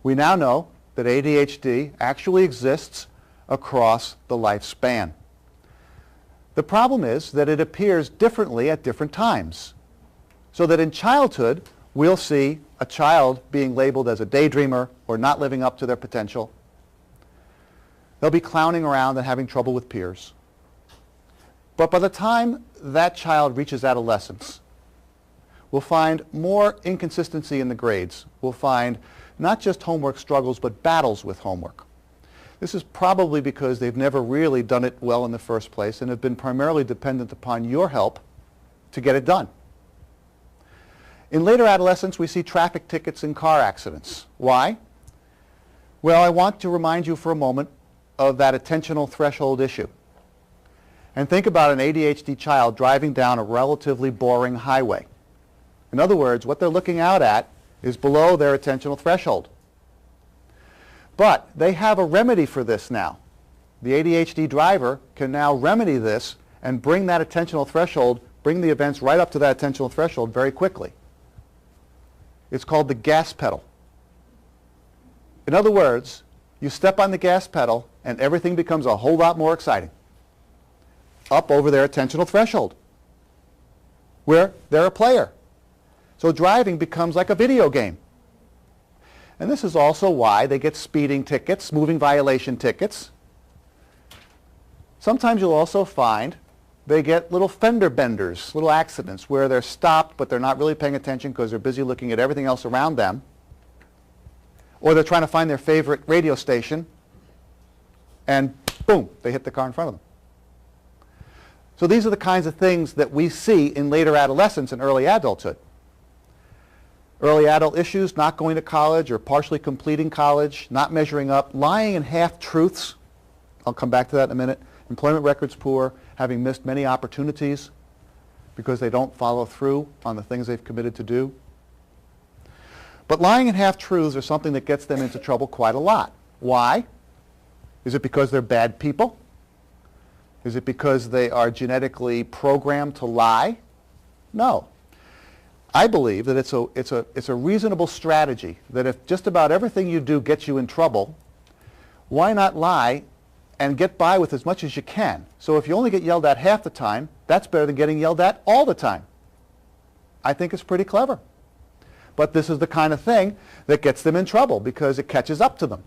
We now know that ADHD actually exists across the lifespan. The problem is that it appears differently at different times. So that in childhood, we'll see a child being labeled as a daydreamer or not living up to their potential. They'll be clowning around and having trouble with peers. But by the time that child reaches adolescence, we'll find more inconsistency in the grades. We'll find not just homework struggles, but battles with homework. This is probably because they've never really done it well in the first place and have been primarily dependent upon your help to get it done. In later adolescence, we see traffic tickets and car accidents. Why? Well, I want to remind you for a moment of that attentional threshold issue. And think about an ADHD child driving down a relatively boring highway. In other words, what they're looking out at is below their attentional threshold. But they have a remedy for this now. The ADHD driver can now remedy this and bring that attentional threshold, bring the events right up to that attentional threshold very quickly. It's called the gas pedal. In other words, you step on the gas pedal and everything becomes a whole lot more exciting. Up over their attentional threshold, where they're a player. So driving becomes like a video game. And this is also why they get speeding tickets, moving violation tickets. Sometimes you'll also find they get little fender benders, little accidents where they're stopped but they're not really paying attention because they're busy looking at everything else around them. Or they're trying to find their favorite radio station and boom, they hit the car in front of them. So these are the kinds of things that we see in later adolescence and early adulthood. Early adult issues, not going to college or partially completing college, not measuring up, lying in half-truths. I'll come back to that in a minute. Employment records poor, having missed many opportunities because they don't follow through on the things they've committed to do. But lying in half-truths are something that gets them into trouble quite a lot. Why? Is it because they're bad people? Is it because they are genetically programmed to lie? No. I believe that it's a reasonable strategy that if just about everything you do gets you in trouble, why not lie and get by with as much as you can? So if you only get yelled at half the time, that's better than getting yelled at all the time. I think it's pretty clever. But this is the kind of thing that gets them in trouble because it catches up to them.